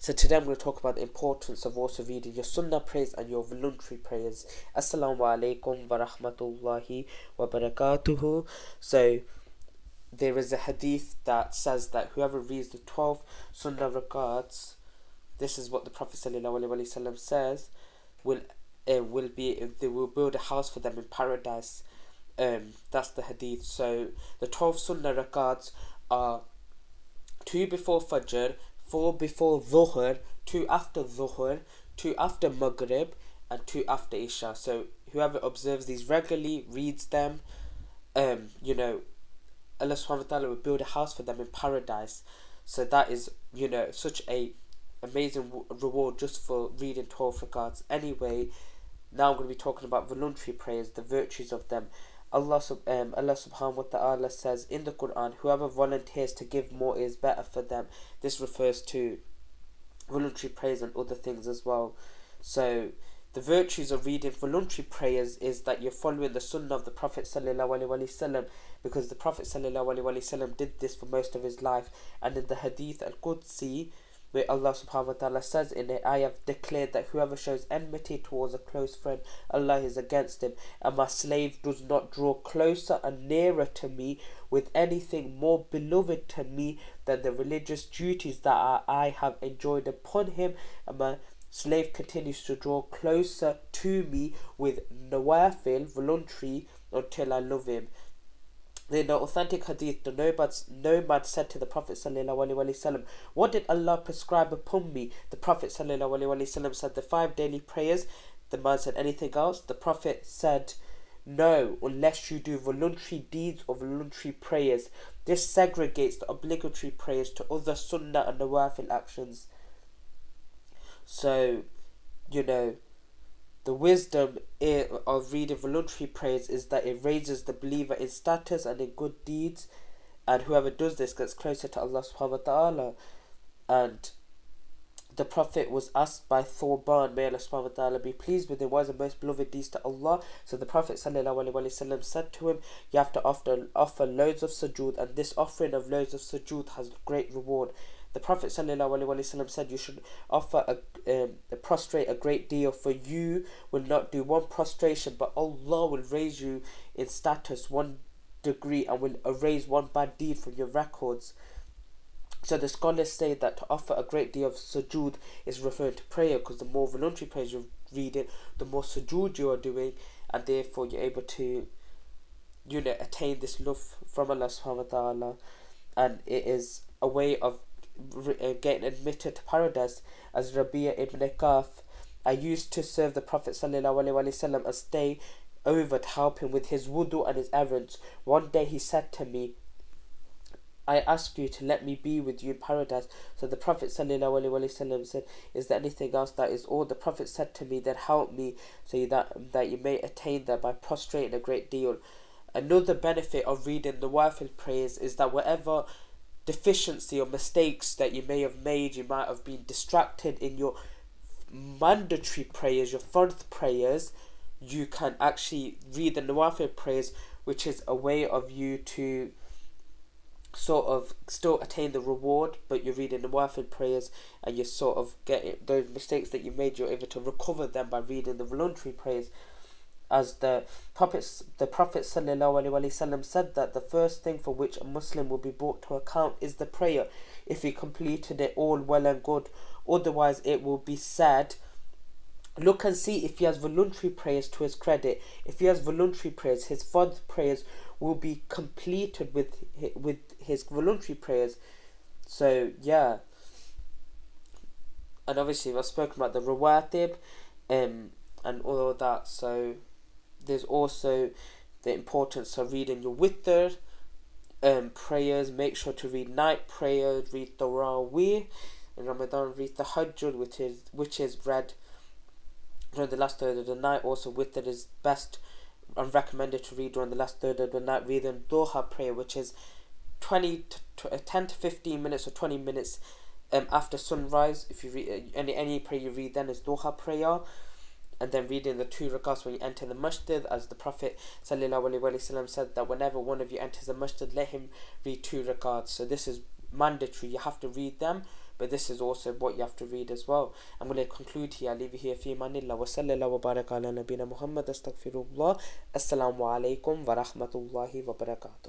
So today I'm going to talk about the importance of also reading your Sunnah prayers and your voluntary prayers. Assalamu alaikum wa rahmatullahi wa barakatuhu. So there is a hadith that says that whoever reads the 12 Sunnah rakats, this is what the Prophet ﷺ says, will be, they will build a house for them in paradise. That's the hadith. So the 12 Sunnah rakats are 2 before Fajr, 4 before Dhuhr, 2 after Dhuhr, 2 after Maghrib, and 2 after Isha. So whoever observes these regularly, reads them, Allah subhanahu wa ta'ala will build a house for them in paradise. So that is, such a amazing reward just for reading 12 rakats. Anyway, now I'm going to be talking about voluntary prayers, the virtues of them. Allah subhanahu wa ta'ala says in the Quran, whoever volunteers to give more is better for them. This refers to voluntary prayers and other things as well. So the virtues of reading voluntary prayers is that you're following the Sunnah of the Prophet sallallahu alaihi wasallam, because the Prophet sallallahu alaihi wasallam did this for most of his life. And in the Hadith al-Qudsi, where Allah subhanahu wa ta'ala says in it, I have declared that whoever shows enmity towards a close friend, Allah is against him, and my slave does not draw closer and nearer to me with anything more beloved to me than the religious duties that I have enjoined upon him, and my slave continues to draw closer to me with nawafil, voluntary, until I love him. In the authentic hadith, the nomad said to the Prophet ﷺ, what did Allah prescribe upon me? The Prophet ﷺ said, the 5 daily prayers. The man said, anything else? The Prophet said, no, unless you do voluntary deeds or voluntary prayers. This segregates the obligatory prayers to other sunnah and nawafil actions. So, the wisdom of reading voluntary prayers is that it raises the believer in status and in good deeds, and whoever does this gets closer to Allah subhanahu wa ta'ala. And the Prophet was asked by Thawban, may Allah subhanahu wa ta'ala be pleased with him, what is the most beloved deeds to Allah? So the Prophet sallallahu alaihi wasallam said to him, you have to offer loads of sujood, and this offering of loads of sujood has great reward. The Prophet ﷺ said you should offer prostrate a great deal, for you will not do one prostration, but Allah will raise you in status 1 degree and will erase one bad deed from your records. So the scholars say that to offer a great deal of sujood is referring to prayer, because the more voluntary prayers you're reading, the more sujood you are doing, and therefore you're able to attain this love from Allah subhanahu wa ta'ala. And it is a way of getting admitted to paradise. As Rabi'a ibn Kaf, I used to serve the Prophet sallallahu alaihi wasallam and stay over to help him with his wudu and his errands. One day he said to me, I ask you to let me be with you in paradise. So the Prophet sallallahu alaihi wasallam said, is there anything else? That is all. The Prophet said to me, then help me so that you may attain that by prostrating a great deal. Another benefit of reading the nawafil prayers is that whatever deficiency or mistakes that you may have made, you might have been distracted in your mandatory prayers, your fard prayers, you can actually read the nawafil prayers, which is a way of you to sort of still attain the reward, but you're reading the nawafil prayers and you're sort of getting those mistakes that you made, you're able to recover them by reading the voluntary prayers. As the Prophet sallallahu alaihi wasallam said that the first thing for which a Muslim will be brought to account is the prayer. If he completed it all well and good, otherwise it will be said, look and see if he has voluntary prayers to his credit. If he has voluntary prayers, his fard prayers will be completed with his voluntary prayers. So yeah, and obviously I've spoken about the rawatib and all of that. So there's also the importance of reading your witr prayers. Make sure to read night prayers, read Tarawih. In Ramadan, read the Tahajjud, which is read during the last third of the night. Also, witr is best and recommended to read during the last third of the night. Reading Duha prayer, which is 10 to 15 minutes or 20 minutes after sunrise. If you read any prayer you read then is Duha prayer. And then reading the 2 rakats when you enter the masjid, as the Prophet sallallahu alaihi wasallam said that whenever one of you enters the masjid, let him read 2 rakats. So this is mandatory, you have to read them. but this is also what you have to read as well. I'm going to conclude here. I'll leave you here. Fi manillah wa sallallahu wa baraka ala nabina Muhammad astaghfirullah. Assalamu alaikum wa rahmatullahi wa barakatuh.